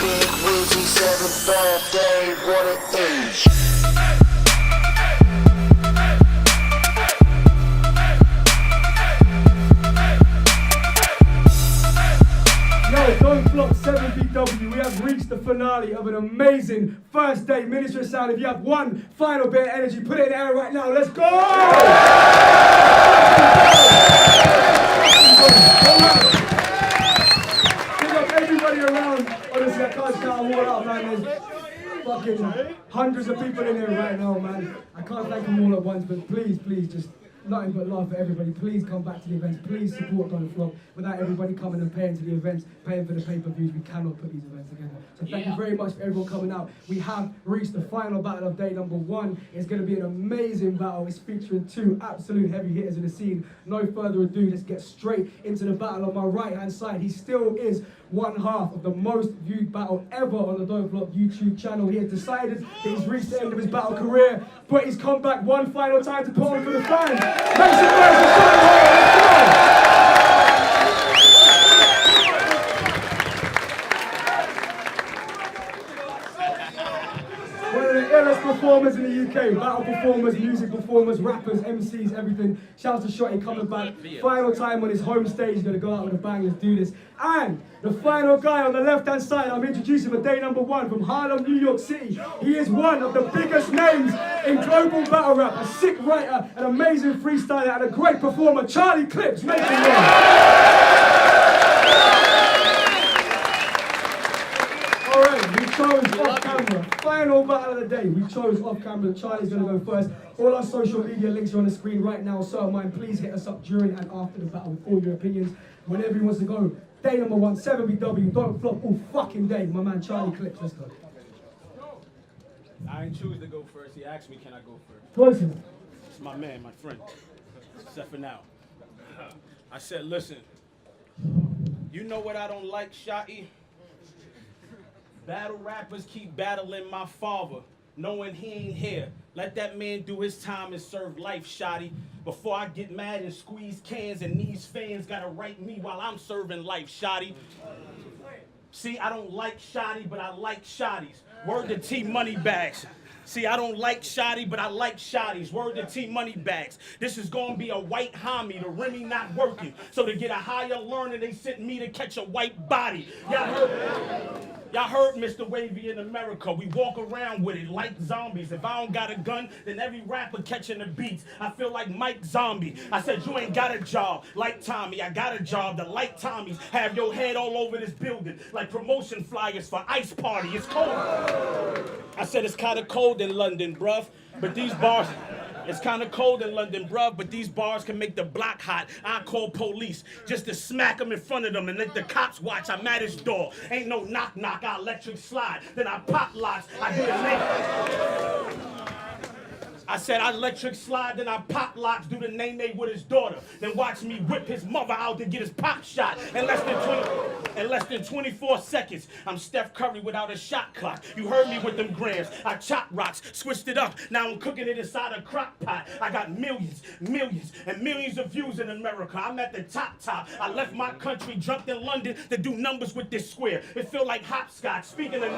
Big Wizzy, 7th birthday, what it is. Yo, don't flop 7BW. We have reached the finale of an amazing first day Ministry of Sound. If you have one final bit of energy, put it in the air right now. Let's go! Big up everybody around. Honestly, I can't shout them all out, man. There's fucking hundreds of people in here right now, man. I can't thank them all at once, but please, just nothing but love for everybody. Please come back to the events. Please support Don't Flop. Without everybody coming and paying to the events, paying for the pay-per-views, we cannot put these events together. So thank you very much for everyone coming out. We have reached the final battle of day number 1. It's going to be an amazing battle. It's featuring 2 absolute heavy hitters in the scene. No further ado, let's get straight into the battle. On my right-hand side, he still is one half of the most viewed battle ever on the Don't Flop YouTube channel. He has decided that he's reached the end of his battle career, but he's come back one final time to put on for the fans. Make some noise for SHOTTY. Let's go! One of the illest performers in the UK. Battle performers, music performers, rappers, MCs, everything. Shouts to SHOTTY coming back. Final time on his home stage. He's going to go out with a bang. Let's do this. And the final guy on the left-hand side, I'm introducing for day number 1 from Harlem, New York City. He is one of the biggest names in global battle rap. A sick writer, an amazing freestyler, and a great performer. Charlie Clips, make some noise. Alright, we chose off camera. Final battle of the day. We chose off camera. Charlie's going to go first. All our social media links are on the screen right now. So mine, please hit us up during and after the battle with all your opinions. Whenever he wants to go. Day number 1, 7BW, Don't Flop all fucking day. My man Charlie Clips, let's go. I ain't choose to go first. He asked me, can I go first? Close it. It's my man, my friend. Except for now. I said, listen, you know what I don't like, Shotty? Battle rappers keep battling my father, knowing he ain't here. Let that man do his time and serve life, Shotty. Before I get mad and squeeze cans and these fans gotta write me while I'm serving life, Shotty. See, I don't like Shotty, but I like Shotties. Word to T Money Bags. See, I don't like Shotty, but I like Shotties. Word to T Money Bags. This is gonna be a white homie, the Remy not working. So to get a higher learner, they sent me to catch a white body. Y'all heard Mr. Wavy in America. We walk around with it like zombies. If I don't got a gun, then every rapper catching the beats. I feel like Mike Zombie. I said, you ain't got a job like Tommy. I got a job that like Tommy's have your head all over this building like promotion flyers for Ice Party. It's cold. I said, it's kind of cold in London, bruv. But these bars... It's kind of cold in London, bruv, but these bars can make the block hot. I call police just to smack them in front of them and let the cops watch. I'm at his door. Ain't no knock knock, I electric slide. Then I pop locks, I do the name. I said I electric slide, then I pop locks, do the name with his daughter. Then watch me whip his mother out to get his pop shot. In less than 24 seconds, I'm Steph Curry without a shot clock. You heard me with them grams. I chop rocks, switched it up. Now I'm cooking it inside a crock pot. I got millions, and millions of views in America. I'm at the top. I left my country, jumped in London to do numbers with this square. It feel like hopscotch. Speaking of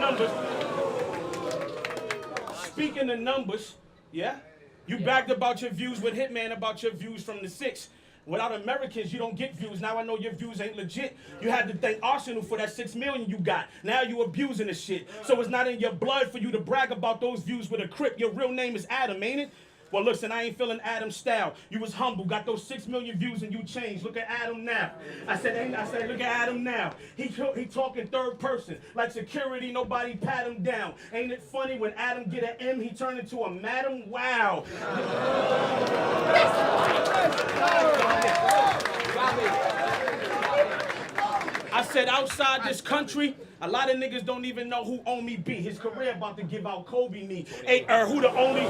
numbers, yeah? You bragged about your views with Hitman about your views from the 6. Without Americans, you don't get views. Now I know your views ain't legit. You had to thank Arsenal for that 6 million you got. Now you abusing the shit. So it's not in your blood for you to brag about those views with a Crip. Your real name is Adam, ain't it? Well, listen, I ain't feeling Adam's style. You was humble, got those 6 million views and you changed. Look at Adam now. I said, look at Adam now. He talking third person. Like security, nobody pat him down. Ain't it funny when Adam get an M, he turn into a madam? Wow. I said, outside this country, a lot of niggas don't even know who Omi be. His career about to give out Kobe knee. Hey, who the only...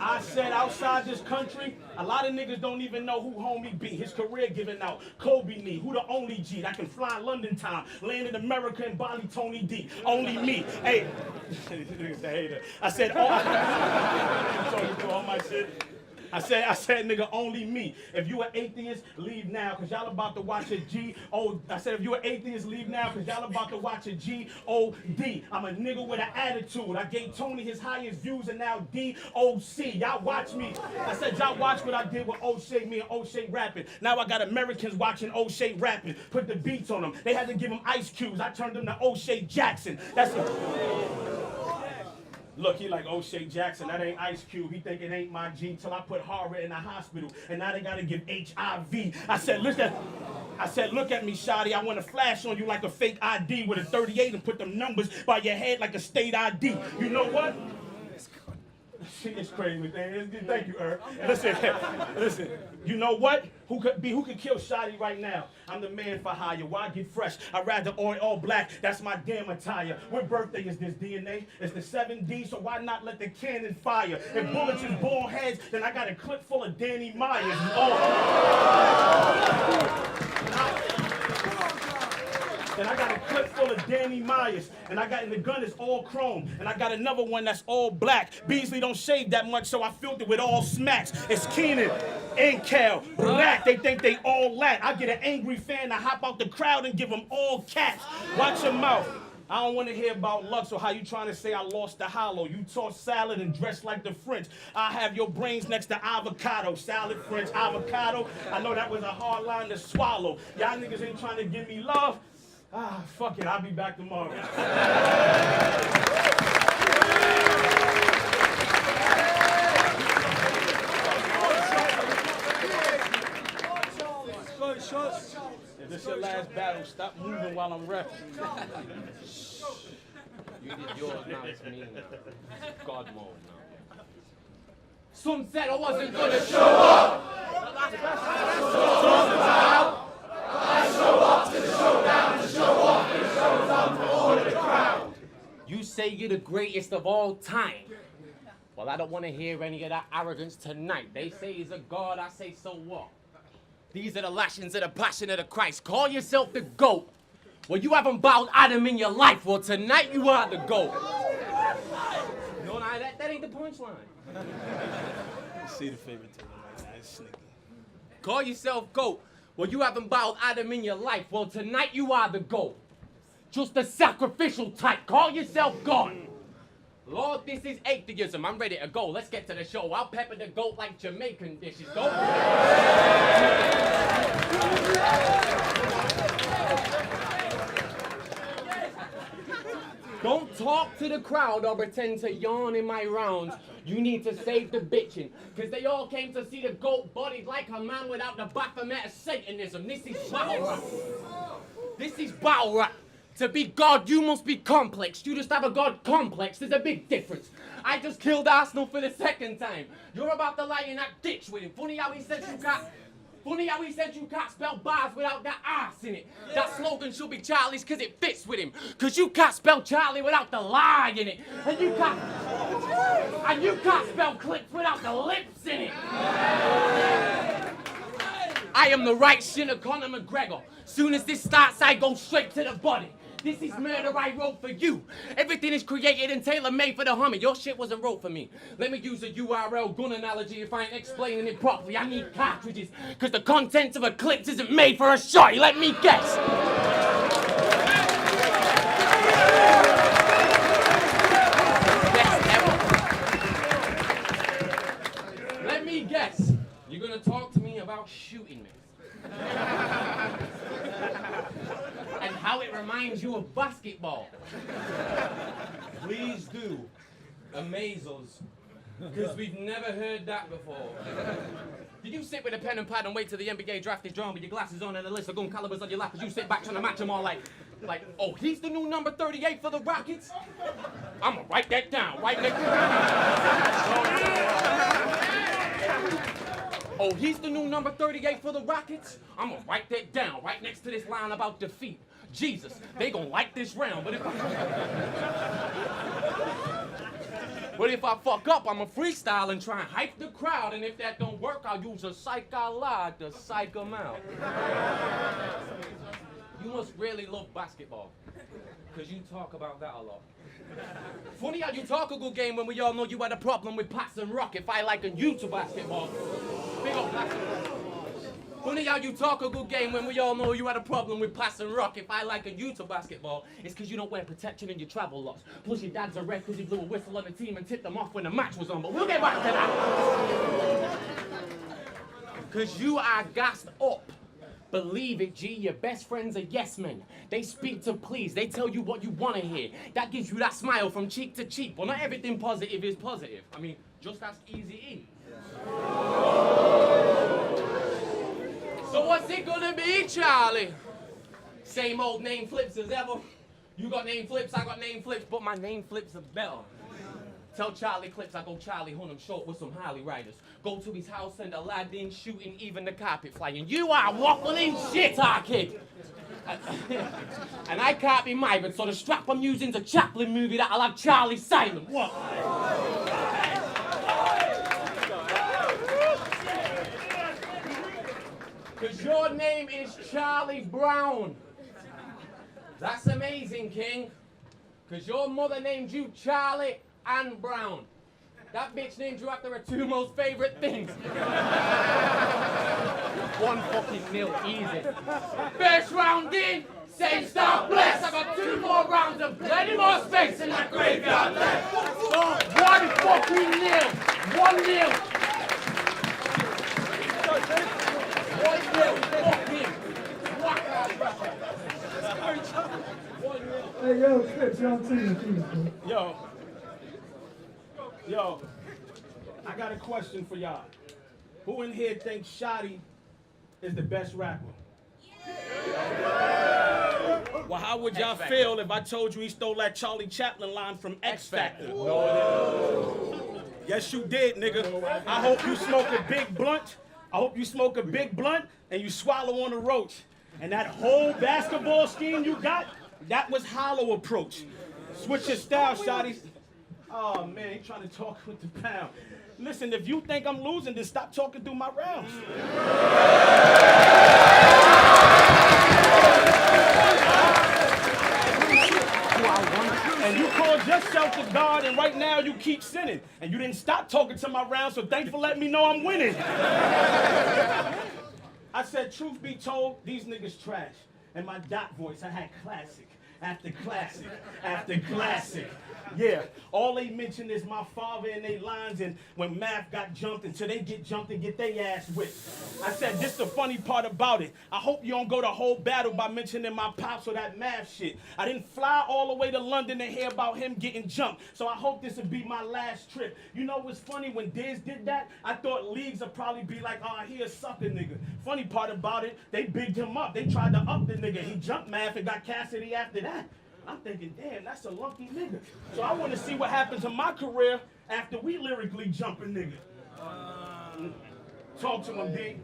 I said, outside this country, a lot of niggas don't even know who homie be. His career giving out Kobe knee. Who the only G that can fly in London time, land in America and Bali Tony D. Only me. Hey, I said, all my shit. I said, nigga, only me. If you an atheist, leave now, cause y'all about to watch a I said, if you an atheist, leave now, cause y'all about to watch a G-O-D. I'm a nigga with an attitude. I gave Tony his highest views and now D-O-C. Y'all watch me. I said, y'all watch what I did with O'Shea, me and O'Shea rapping. Now I got Americans watching O'Shea rapping. Put the beats on them. They had to give him ice cubes. I turned him to O'Shea Jackson. That's it. Look, he like O'Shea Jackson, that ain't Ice Cube. He think it ain't my G till I put horror in the hospital. And now they gotta give HIV. I said, look at me, Shotty. I want to flash on you like a fake ID with a 38 and put them numbers by your head like a state ID. You know what? It's crazy, man. Thank you, Earl. Listen. You know what? Who could kill Shotty right now? I'm the man for hire. Why get fresh? I'd rather all black. That's my damn attire. What birthday is this, DNA? It's the 7D, so why not let the cannon fire? If bullets is ball heads, then I got a clip full of Danny Myers. And I got a clip full of Danny Myers. And the gun is all chrome. And I got another one that's all black. Beasley don't shave that much, so I filled it with all smacks. It's Keenan, Incal, Black. They think they all lack. I get an angry fan to hop out the crowd and give them all cats. Watch your mouth. I don't want to hear about Lux or how you trying to say I lost the hollow. You taught salad and dressed like the French. I have your brains next to avocado. Salad, French, avocado. I know that was a hard line to swallow. Y'all niggas ain't trying to give me love. Fuck it, I'll be back tomorrow. If this your last battle, stop moving while I'm rapping. You did yours, now it's me. God mode now. Some said I wasn't gonna show up. I show up to the showdown to show off and shows up for all of the crowd. You say you're the greatest of all time. Well, I don't want to hear any of that arrogance tonight. They say he's a god, I say so what? These are the lashings of the passion of the Christ. Call yourself the GOAT. Well, you haven't bowed Adam in your life. Well, tonight you are the GOAT. No, that ain't the punchline. See the favorite to the right. That's sneaky. Call yourself GOAT. Well, you haven't bowed Adam in your life. Well, tonight you are the GOAT. Just a sacrificial type. Call yourself God. Lord, this is atheism. I'm ready to go. Let's get to the show. I'll pepper the goat like Jamaican dishes. Go. Don't talk to the crowd or pretend to yawn in my rounds. You need to save the bitchin', cause they all came to see the goat bodied like a man without the Baphomet of Satanism. This is battle rap. This is battle rap. To be God, you must be complex. You just have a God complex. There's a big difference. I just killed Arsenal for the second time. You're about to lie in that ditch with him. Funny how he said you can't spell bars without that ass in it. That slogan should be Charlie's cause it fits with him. Cause you can't spell Charlie without the lie in it. And you can't spell clips without the lips in it. I am the right shit of Conor McGregor. Soon as this starts, I go straight to the body. This is murder I wrote for you. Everything is created and tailor-made for the homie. Your shit wasn't wrote for me. Let me use a URL gun analogy if I ain't explaining it properly. I need cartridges, because the contents of a clip isn't made for a shot. Let me guess. Let me guess. You're gonna talk to me about shooting me. And how it reminds you of basketball. Please do. Amaze us. Because we've never heard that before. Did you sit with a pen and pad and wait till the NBA draft is drawn with your glasses on and a list of gun calibers on your lap as you sit back trying to match them all like, oh, he's the new number 38 for the Rockets? I'm gonna write that down right next Oh, he's the new number 38 for the Rockets? I'm gonna write that down right next to this line about defeat. Jesus, they gonna like this round, but if I fuck up, I'ma freestyle and try and hype the crowd, and if that don't work, I'll use a psych-a-log to psych them out. You must really love basketball. Because you talk about that a lot. Funny how you talk a good game when we all know you had a problem with pass and rock. If I liken you to basketball. Big up pass and rock. Funny how you talk a good game when we all know you had a problem with pass and rock. If I liken you to basketball, it's because you don't wear protection in your travel lots. Plus your dad's a red because he blew a whistle on the team and tipped them off when the match was on. But we'll get back to that. Because you are gassed up. Believe it, G, your best friends are yes men. They speak to please, they tell you what you want to hear. That gives you that smile from cheek to cheek. Well, not everything positive is positive. I mean, just ask Eazy-E. So what's it gonna be, Charlie? Same old name flips as ever. You got name flips, I got name flips, but my name flips are better. Tell Charlie Clips I go Charlie Hunnam short with some Harley riders. Go to his house and Aladdin shooting, even the carpet flying. You are waffling shit, our kid. And I can't be migrant, so the strap I'm using's a Chaplin movie that'll have Charlie silent. What? Because your name is Charlie Brown. That's amazing, King. Because your mother named you Charlie and Brown. That bitch named you after her two most favorite things. 1 fucking nil, easy. First round in, same start bless. I got 2 more rounds and plenty more space in that graveyard left. 1 fucking nil. 1 nil. 1 nil. Fuck him. Whack ass rapper. 1 nil. Hey, yo, Clips, you're on team, bro. Yo, I got a question for y'all. Who in here thinks Shotty is the best rapper? Well, how would y'all feel if I told you he stole that Charlie Chaplin line from X Factor? Yes, you did, nigga. I hope you smoke a big blunt. I hope you smoke a big blunt and you swallow on a roach. And that whole basketball scheme you got, that was hollow approach. Switch your style, Shotty. Oh man, he trying to talk with the pound. Listen, if you think I'm losing, then stop talking through my rounds. And you called yourself the guard, and right now you keep sinning. And you didn't stop talking to my rounds, so thanks for letting me know I'm winning. I said, truth be told, these niggas trash. And my dot voice, I had classic after classic after classic. Yeah, all they mention is my father and they lines, and when math got jumped until they get jumped and get their ass whipped. I said, this the funny part about it. I hope you don't go the whole battle by mentioning my pops or that math shit. I didn't fly all the way to London to hear about him getting jumped, so I hope this will be my last trip. You know what's funny? When Diz did that, I thought leagues would probably be like, oh, he a sucker nigga. Funny part about it, they bigged him up. They tried to up the nigga. He jumped math and got Cassidy after that. I'm thinking, damn, that's a lucky nigga. So I want to see what happens in my career after we lyrically jump a nigga. Talk to him, D.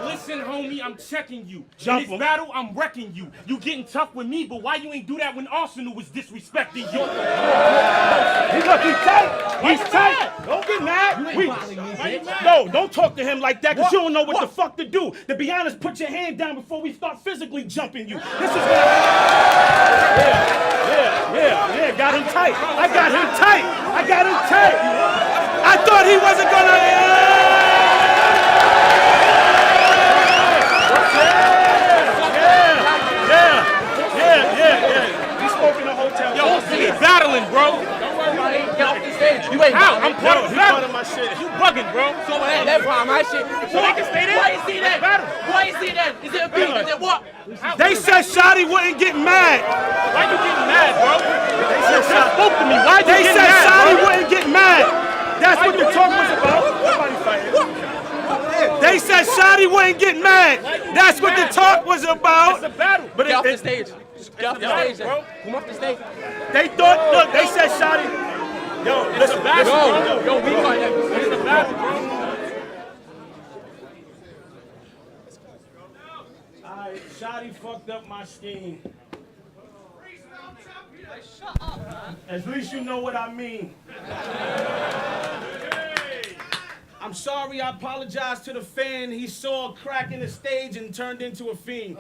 Listen, homie, I'm checking you. Jump In this him. battle, I'm wrecking you. You getting tough with me, but why you ain't do that when Arsenal was disrespecting you? He's tight. He's tight. Don't get mad. No, don't talk to him like that, because you don't know what the fuck to do. To be honest, put your hand down before we start physically jumping you. This is what Yeah, got him tight. I got him tight. I thought he wasn't gonna... We spoke in a hotel. Yo, we battling, bro. Don't worry about it. Get off the stage. You ain't How? I'm part of the battle. my shit. You bugging, bro. So that part of my shit. So they can stay there? Why you see that? Why you see that? Is it a beat? Is it what? They said Shotty wouldn't get mad. Why you getting mad, bro? You spoke to me. Why you They getting said mad, Shotty bro? wouldn't get mad. That's what the talk was about. Somebody fighting. They said Shotty wouldn't get mad. That's what the talk was about. It's a battle. But Get off the stage. Get off the stage, bro. Come off the stage. they thought, look, they said Shotty. Yo, listen, Yo, we got that. It's a battle, bro. Alright, Shotty fucked up my scheme. Shut up, man. At least you know what I mean. I'm sorry, I apologize to the fan. He saw a crack in the stage and turned into a fiend.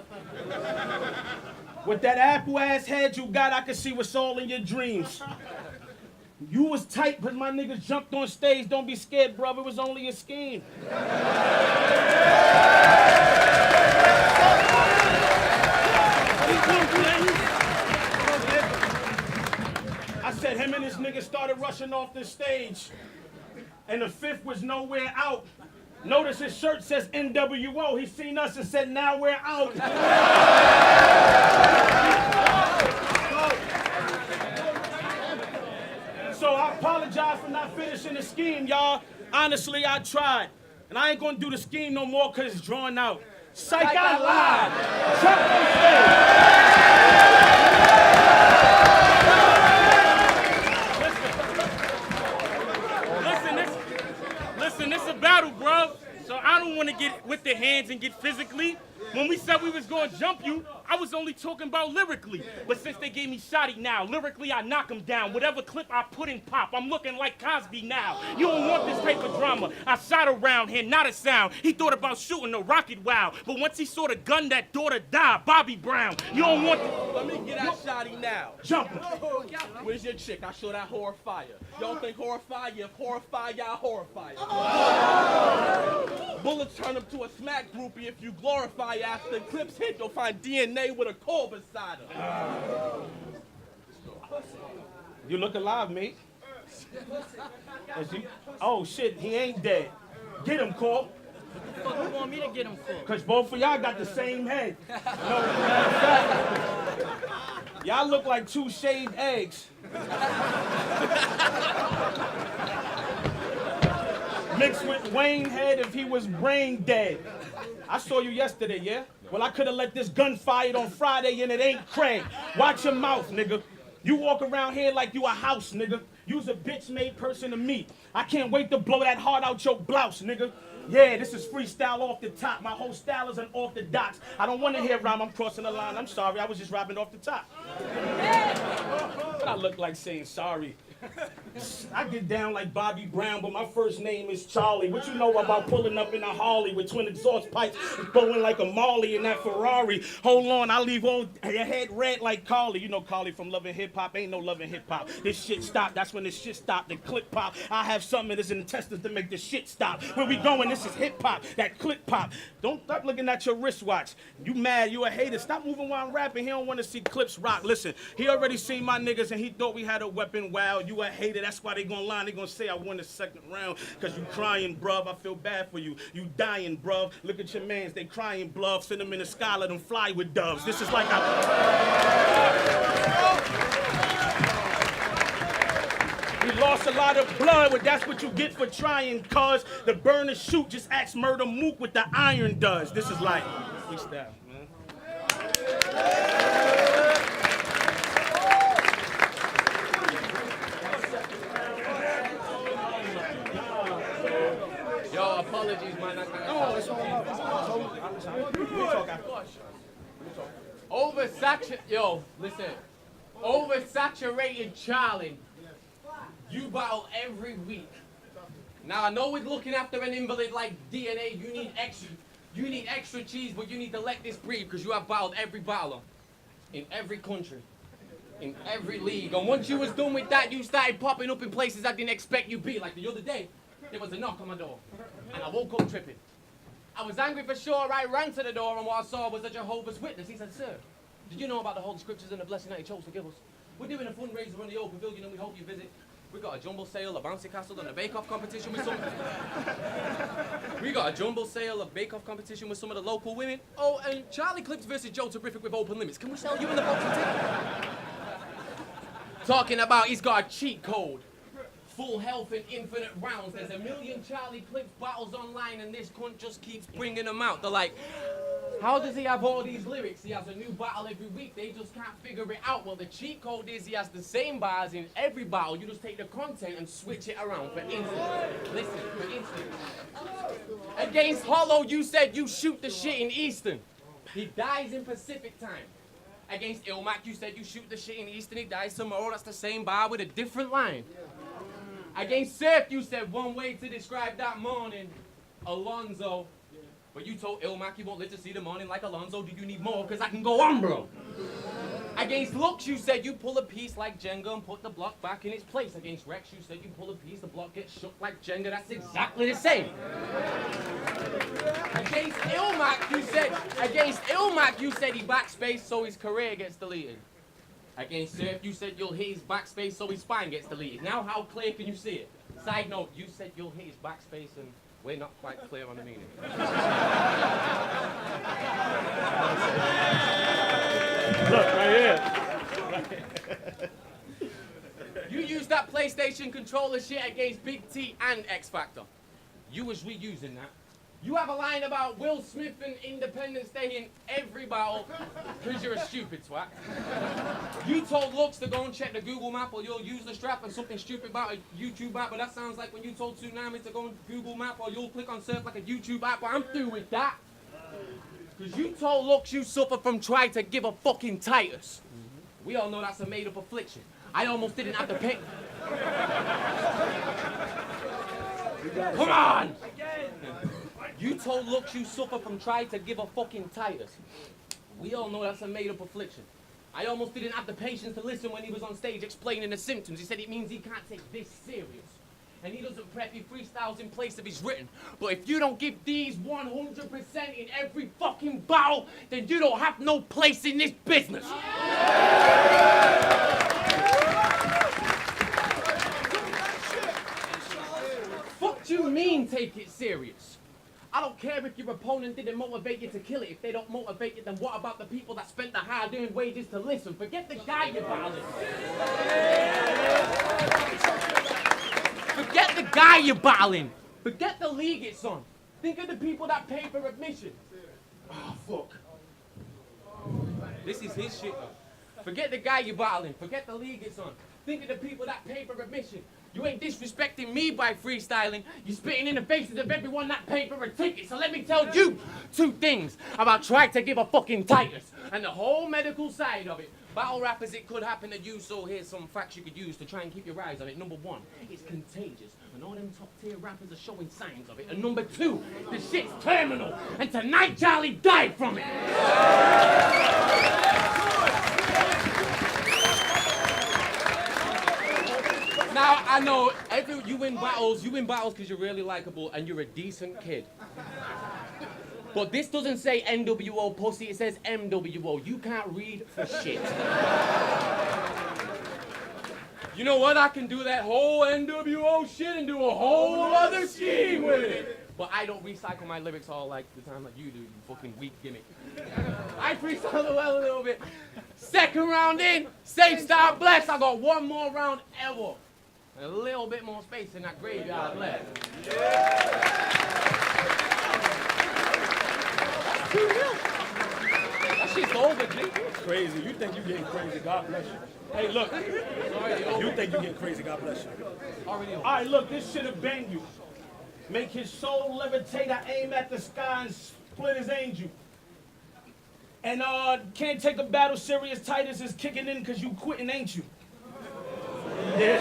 With that apple-ass head you got, I can see what's all in your dreams. You was tight, but my niggas jumped on stage. Don't be scared, brother. It was only a scheme. I said him and this nigga started rushing off the stage. And the fifth was nowhere out. Notice his shirt says NWO. He seen us and said, now we're out. So I apologize for not finishing the scheme, y'all. Honestly, I tried. And I ain't gonna do the scheme no more because it's drawn out. Psych out live. Jump on Listen, this a battle, bro. So I don't want to get with the hands and get physically. When we said we was going to jump you, I was only talking about lyrically. But since they gave me Shotty now, lyrically I knock him down. Whatever clip I put in pop, I'm looking like Cosby now. You don't want this type of drama. I shot around here, not a sound. He thought about shooting a rocket wow. But once he saw the gun, that daughter died, Bobby Brown. You don't want this. Let me get at Shotty now. Jump. Where's your chick? I show that horror fire. Y'all think horror fire? If horror fire, y'all horror fire. Bullets turn him to a smack groupie if you glorify. After clips hit, you'll find DNA with a core beside her. You look alive, mate. Oh shit, he ain't dead. Get him, Cole. What the fuck you want me to get him for? Cause both of y'all got the same head. Y'all look like two shaved eggs. Mixed with Wayne head if he was brain dead. I saw you yesterday, yeah? Well, I could have let this gun fired on Friday and it ain't Craig. Watch your mouth, nigga. You walk around here like you a house, nigga. You's a bitch-made person to me. I can't wait to blow that heart out your blouse, nigga. Yeah, this is freestyle off the top. My whole style is unorthodox. I don't want to hear rhyme. I'm crossing the line. I'm sorry. I was just rapping off the top. But I look like saying sorry. I get down like Bobby Brown, but my first name is Charlie. What you know about pulling up in a Harley with twin exhaust pipes and going like a Marley in that Ferrari? Hold on, I leave all your head red like Carly. You know Carly from Love and Hip Hop. Ain't no Love and Hip Hop. This shit stopped. That's when this shit stopped. The clip pop. I have something in his intestines to make this shit stop. Where we going? This is hip hop. That clip pop. Don't stop looking at your wristwatch. You mad? You a hater? Stop moving while I'm rapping. He don't want to see clips rock. Listen, he already seen my niggas and he thought we had a weapon. Wow, you a hater. That's why they gonna lie. They gonna say I won the second round. Cause you crying, bruv. I feel bad for you. You dying, bruv. Look at your mans. They crying, bruv. Send them in the sky. Let them fly with doves. This is like We lost a lot of blood, but that's what you get for trying, cuz the burn and shoot, just ask Murder Mook what the iron does. This is like freestyle, man. Yo, apologies, man. Oh, it's all Oversaturated Charlie. You battle every week. Now I know with looking after an invalid like DNA, you need extra cheese, but you need to let this breathe because you have battled every battler in every country, in every league. And once you was done with that, you started popping up in places I didn't expect you'd be. Like the other day, there was a knock on my door, and I woke up tripping. I was angry for sure. I ran to the door, and what I saw was a Jehovah's Witness. He said, "Sir, did you know about the Holy Scriptures and the blessing that He chose to give us? We're doing a fundraiser on the old pavilion, and we hope you visit. We got a jumble sale, a bouncy castle, and a bake-off competition with some. We got a jumble sale, a bake-off competition with some of the local women. Oh, and Charlie Clips versus Joe Terrific with open limits. Can we sell you in the box of tickets? Talking about he's got a cheat code, full health and infinite rounds. There's a million Charlie Clips battles online, and this cunt just keeps bringing them out. They're like, how does he have all these lyrics? He has a new battle every week. They just can't figure it out. Well, the cheat code is he has the same bars in every battle. You just take the content and switch it around. For instance, listen, for instance. Against HORROH, you said you shoot the shit in Eastern. He dies in Pacific time. Against Ilmac, you said you shoot the shit in Eastern. He dies tomorrow. That's the same bar with a different line. Against Surf, you said one way to describe that morning, Alonzo. But you told Ilmac you won't live to see the morning like Alonzo. Do you need more? Because I can go on, bro. Against Lux, you said you pull a piece like Jenga and put the block back in its place. Against Rex, you said you pull a piece, the block gets shook like Jenga. That's exactly the same. Against Ilmac, you said he backspace so his career gets deleted. Against Surf, you said you'll hit his backspace so his spine gets deleted. Now how clear can you see it? Side note, you said you'll hit his backspace and we're not quite clear on the meaning. Look, right here. You used that PlayStation controller shit against Big T and X Factor. You was reusing that. You have a line about Will Smith and Independence Day in every battle because you're a stupid twat. You told Lux to go and check the Google map or you'll use the strap and something stupid about a YouTube app, but that sounds like when you told Tsunami to go on Google map or you'll click on Surf like a YouTube app, but I'm through with that. Because you told Lux you suffer from trying to give a fucking Titus. We all know that's a made-up affliction. I almost didn't have to pay. Come on! You told Lux you suffer from trying to give a fucking Titus. We all know that's a made-up affliction. I almost didn't have the patience to listen when he was on stage explaining the symptoms. He said it means he can't take this serious. And he doesn't prep, he freestyles in place of his written. But if you don't give these 100% in every fucking battle, then you don't have no place in this business. Fuck you mean take it serious? I don't care if your opponent didn't motivate you to kill it. If they don't motivate you, then what about the people that spent the hard-earned wages to listen? Forget the guy you're battling. Forget the guy you're battling. Forget the league it's on. Think of the people that pay for admission. Oh, fuck. This is his shit, though. Forget the guy you're battling. Forget the league it's on. Think of the people that pay for admission. You ain't disrespecting me by freestyling. You're spitting in the faces of everyone that paid for a ticket. So let me tell you 2 things about trying to give a fucking Titus and the whole medical side of it. Battle rappers, it could happen to you, so here's some facts you could use to try and keep your eyes on it. Number 1, it's contagious, and all them top-tier rappers are showing signs of it. And number 2, the shit's terminal, and tonight Charlie died from it. Now, I know you win battles because you're really likable and you're a decent kid. But this doesn't say NWO pussy, it says MWO. You can't read for shit. You know what? I can do that whole NWO shit and do a whole other scheme with it. But I don't recycle my lyrics all like the time like you do, you fucking weak gimmick. I freestyle the well a little bit. Second round in, safe start blessed. I got one more round ever. A little bit more space in that graveyard left. That shit's over, G. Crazy. You think you getting crazy. God bless you. Hey, look. You think you getting crazy. God bless you. All right, look. This should have banged you. Make his soul levitate. I aim at the sky and split his angel. And can't take a battle serious. Titus is kicking in because you quitting, ain't you? Yeah.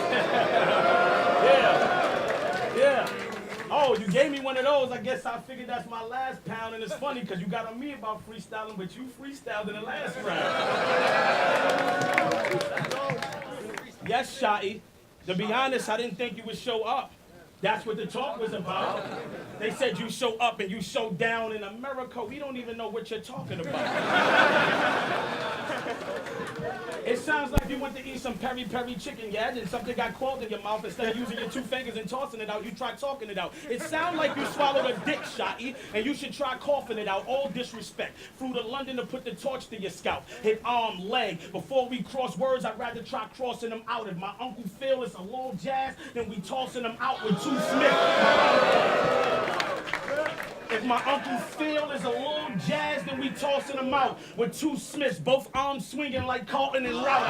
Oh, you gave me one of those. I guess I figured that's my last pound, and it's funny because you got on me about freestyling, but you freestyled in the last round. Yes, Shotty. To be honest, I didn't think you would show up. That's what the talk was about. They said you show up and you show down. In America, we don't even know what you're talking about. It sounds like you went to eat some peri-peri chicken, yeah, and something got caught in your mouth. Instead of using your 2 fingers and tossing it out, you tried talking it out. It sounds like you swallowed a dick, Shotty, and you should try coughing it out. All disrespect. Flew to London to put the torch to your scalp. Hit arm, leg. Before we cross words, I'd rather try crossing them out. If my Uncle Phil is a long jazz, then we tossing them out with 2 Smiths. If my Uncle Phil is a long jazz, then we tossing him out with 2 Smiths, both arms swinging like Carlton and Route.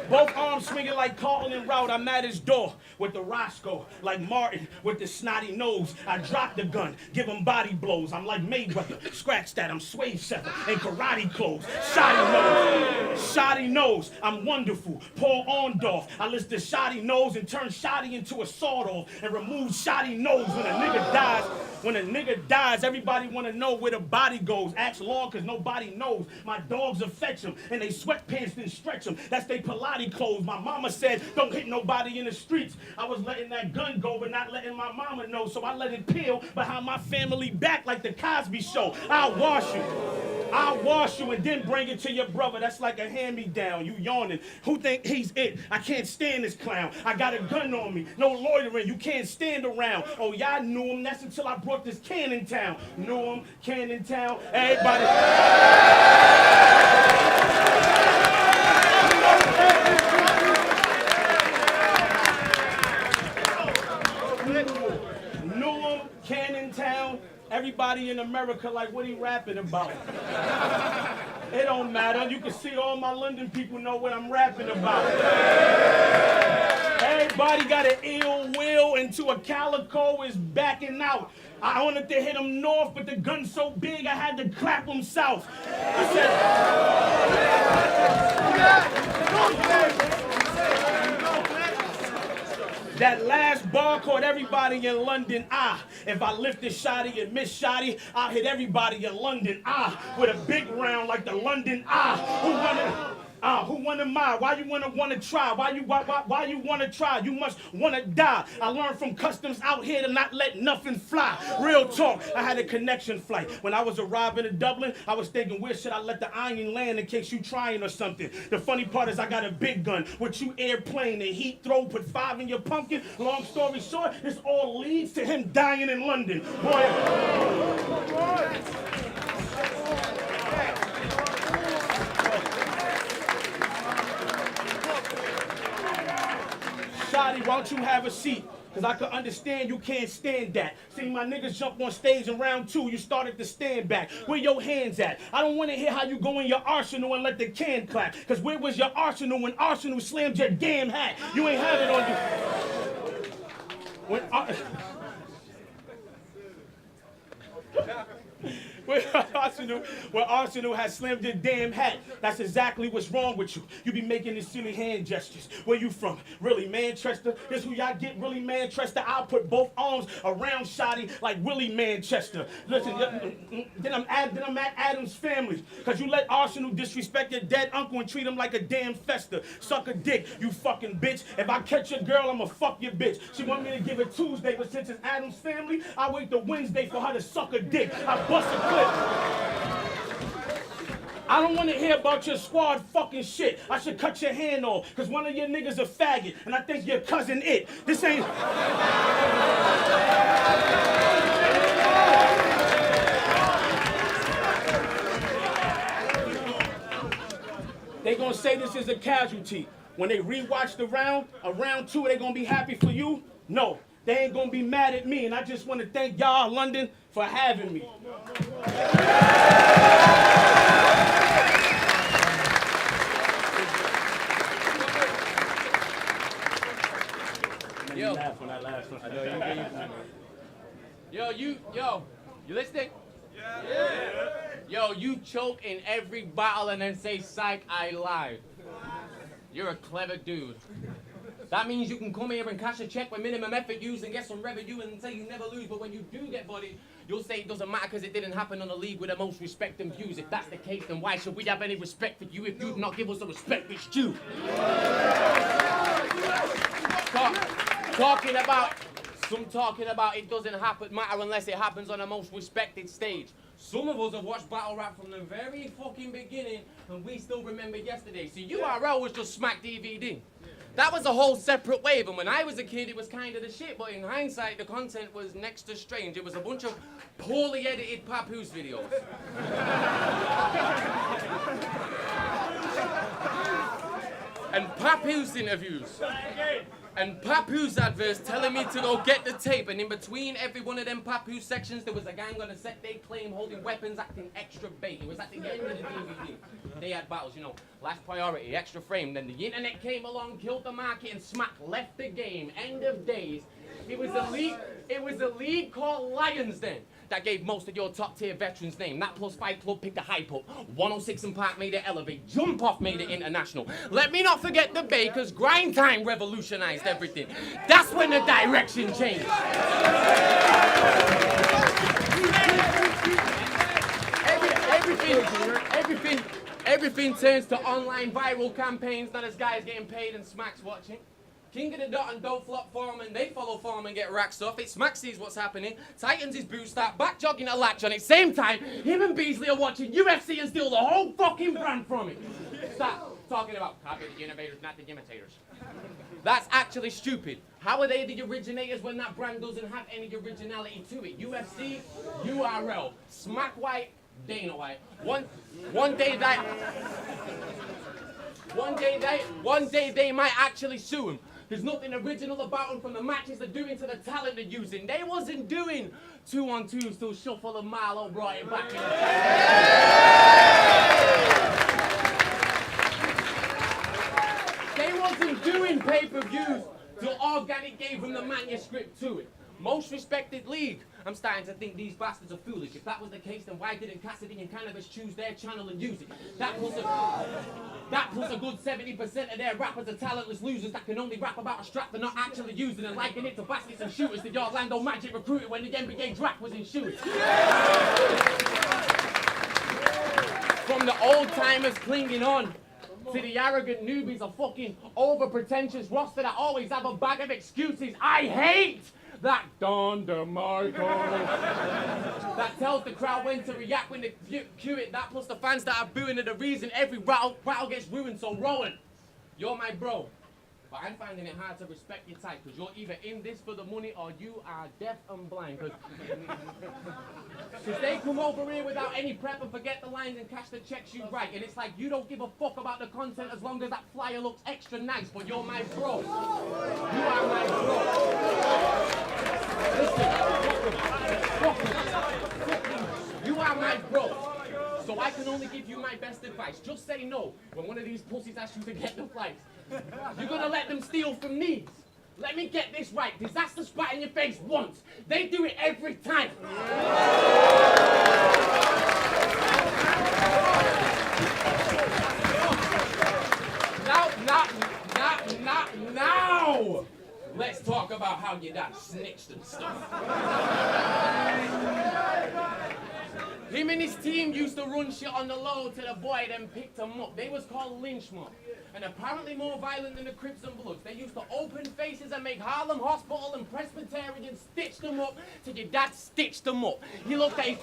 Both arms swinging like Carlton and Route. I'm at his door. with the Roscoe, like Martin with the snotty nose. I drop the gun, give him body blows. I'm like Mayweather, scratch that, I'm Sway Sever in karate clothes. Shotty knows, I'm wonderful. Paul Orndorff, I list the Shotty nose and turn Shotty into a sawed-off and remove Shotty nose when a nigga dies. When a nigga dies, everybody wanna know where the body goes. Ask Lord, cause nobody knows. My dogs will fetch them, and they sweatpants then stretch them. That's they Pilates clothes. My mama said, don't hit nobody in the streets. I was letting that gun go, but not letting my mama know, so I let it peel behind my family back like the Cosby Show. I'll wash you and then bring it to your brother. That's like a hand-me-down. You yawning. Who think he's it? I can't stand this clown. I got a gun on me. No loitering. You can't stand around. Oh, y'all knew him. That's until I brought this Cannon Town. Knew him. Cannon Town. Everybody. Knew him. Cannon Town. Everybody in America like, what he rapping about? It don't matter. You can see all my London people know what I'm rapping about. Everybody got an ill will into a calico is backing out. I wanted to hit him north, but the gun's so big I had to clap him south. I said, that last bar caught everybody in London. If I lift this shotty and miss shotty, I'll hit everybody in London. With a big round like the London. Who wanna mind? Why you wanna try? Why you wanna try? You must wanna die. I learned from customs out here to not let nothing fly. Real talk, I had a connection flight. When I was arriving in Dublin, I was thinking, where should I let the iron land in case you trying or something? The funny part is I got a big gun. With you airplane and heat throw, put 5 in your pumpkin. Long story short, this all leads to him dying in London. Boy. Shotty, why don't you have a seat? Because I can understand you can't stand that. See, my niggas jump on stage in round 2, you started to stand back. Where your hands at? I don't want to hear how you go in your arsenal and let the can clap. Because where was your arsenal when Arsenal slammed your damn hat? You ain't have it on you. When Arsenal has slammed your damn hat, that's exactly what's wrong with you. You be making these silly hand gestures. Where you from? Really, Manchester? This who y'all get, really, Manchester? I'll put both arms around Shotty like Willie Manchester. Listen, then I'm at Adam's family. Because you let Arsenal disrespect your dead uncle and treat him like a damn fester. Suck a dick, you fucking bitch. If I catch your girl, I'ma fuck your bitch. She want me to give it Tuesday, but since it's Adam's family, I wait till Wednesday for her to suck a dick. I bust a clip. I don't want to hear about your squad fucking shit. I should cut your hand off, because one of your niggas a faggot, and I think your cousin it. This ain't... They gonna say this is a casualty. When they rewatch the round, round 2, they gonna be happy for you? No. They ain't gonna be mad at me, and I just want to thank y'all, London, for having me. Yo, laugh when I laugh. I know you listening? Yeah. Yo, you choke in every battle and then say, psych, I lied. You're a clever dude. That means you can come here and cash a check with minimum effort use and get some revenue and say you never lose, but when you do get bodied, you'll say it doesn't matter because it didn't happen on a league with the most respect and views. If that's the case, then why should we have any respect for you if you'd not give us the respect that's due? Talking about it doesn't matter unless it happens on the most respected stage. Some of us have watched battle rap from the very fucking beginning and we still remember yesterday. See, URL was just smack DVD. That was a whole separate wave, and when I was a kid, it was kind of the shit, but in hindsight, the content was next to strange. It was a bunch of poorly edited Papoose videos. And Papoose interviews. And Papoose adverts telling me to go get the tape, and in between every one of them Papoose sections, there was a gang on a set they claim holding weapons acting extra bait. It was at the end of the DVD. They had battles, you know, last priority, extra frame. Then the internet came along, killed the market, and smack left the game. End of days. It was a league called Lions then that gave most of your top tier veterans name. That plus Fight Club picked the hype up. 106 and Park made it elevate. Jump Off made it international. Let me not forget the Bakers. Grind Time revolutionized everything. That's when the direction changed. Everything turns to online viral campaigns. Now there's guys getting paid and Smack's watching. King of the Dot and Don't Flop Foreman, they follow Foreman and get racked off. It Smack sees what's happening. Tightens his boots, start back jogging a latch on it. Same time, him and Beasley are watching UFC and steal the whole fucking brand from him. Stop talking about copy the innovators, not the imitators. That's actually stupid. How are they the originators when that brand doesn't have any originality to it? UFC, URL, Smack White, Dana White. One day they might actually sue him. There's nothing original about them from the matches they're doing to the talent they're using. They wasn't doing 2-on-2s till Shuffle and Marlowe brought it back in. They wasn't doing pay-per-views till Organic gave them the manuscript to it. Most respected league. I'm starting to think these bastards are foolish. If that was the case, then why didn't Cassidy and Cannabis choose their channel and use it? That plus a good 70% of their rappers are talentless losers that can only rap about a strap they're not actually using and liking it to baskets and shooters that your Orlando Magic recruited when the NBA draft was in shooters. From the old timers clinging on to the arrogant newbies, a fucking over pretentious roster that always have a bag of excuses. I hate that Don DeMarco that tells the crowd when to react when they cue it. That plus the fans that are booing are the reason every battle gets ruined. So Rowan, you're my bro, but I'm finding it hard to respect your type because you're either in this for the money or you are deaf and blind. Because they come over here without any prep and forget the lines and cash the checks you write. And it's like you don't give a fuck about the content as long as that flyer looks extra nice. But you're my bro. You are my bro. You are my bro, so I can only give you my best advice. Just say no when one of these pussies asks you to get the flights. You're gonna let them steal from these. Let me get this right. Disaster spat in your face once. They do it every time. Now. Let's talk about how your dad snitched and stuff. Him and his team used to run shit on the low to the boy, then picked him up. They was called lynch mob. And apparently more violent than the Crips and Bloods. They used to open faces and make Harlem Hospital and Presbyterian stitch them up till your dad stitched them up. He looked at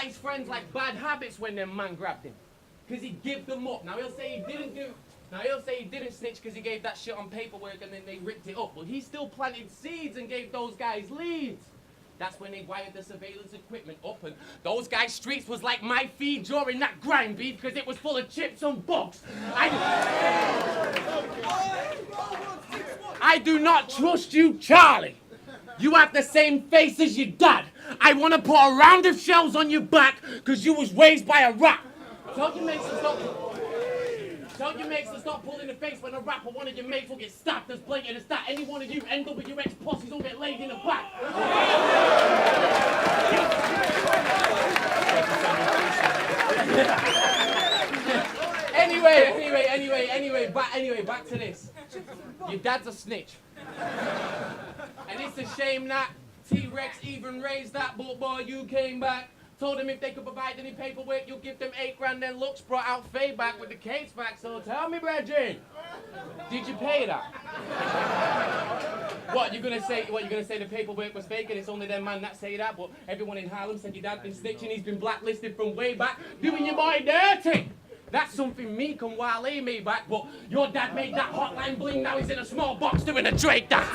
his friends like bad habits when them man grabbed him. Cause he give them up. Now he'll say he didn't snitch because he gave that shit on paperwork and then they ripped it up. But he still planted seeds and gave those guys leads. That's when they wired the surveillance equipment up and those guys' streets was like my feed during that grind beat because it was full of chips and bugs. I do not trust you, Charlie. You have the same face as your dad. I want to put a round of shells on your back because you was raised by a rat. Tell your mates to stop pulling the face when a rapper, one of your mates will get stabbed as blatant as that. Any one of you NWX pussies will get laid in the back. Anyway, back to this. Your dad's a snitch. And it's a shame that T-Rex even raised that, but boy, you came back. Told them if they could provide any paperwork, you'll give them $8,000. Then Looks brought out Faye back with the case back. So tell me, Bridget, did you pay that? What you gonna say? The paperwork was fake and it's only them man that say that? But everyone in Harlem said your dad been snitching. He's been blacklisted from way back, doing your boy dirty. That's something Meek and Wale made back. But your dad made that hotline bling. Now he's in a small box doing a Drake dance.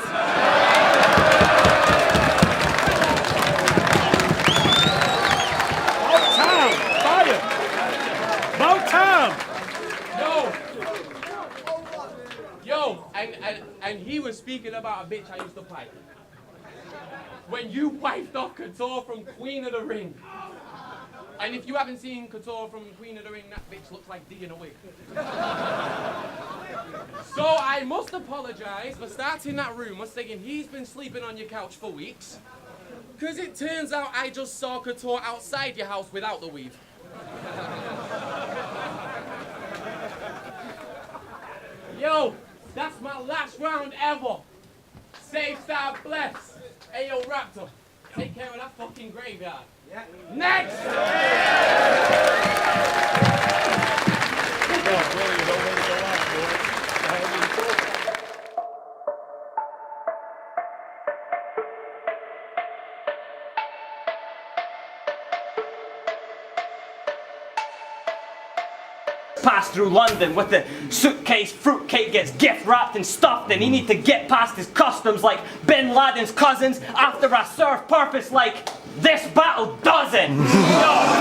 Yo, and and he was speaking about a bitch I used to pipe. When you wiped off Couture from Queen of the Ring. And if you haven't seen Couture from Queen of the Ring, that bitch looks like D in a wig. So I must apologize for starting that rumor saying he's been sleeping on your couch for weeks. Because it turns out I just saw Couture outside your house without the weave. Yo, that's my last round ever. Safe, side, bless. Hey, yo, Raptor, take care of that fucking graveyard. Yeah. Next! Pass through London with the suitcase, fruitcake gets gift wrapped and stuffed, and he need to get past his customs like Bin Laden's cousins after I serve purpose like this battle doesn't. Yo.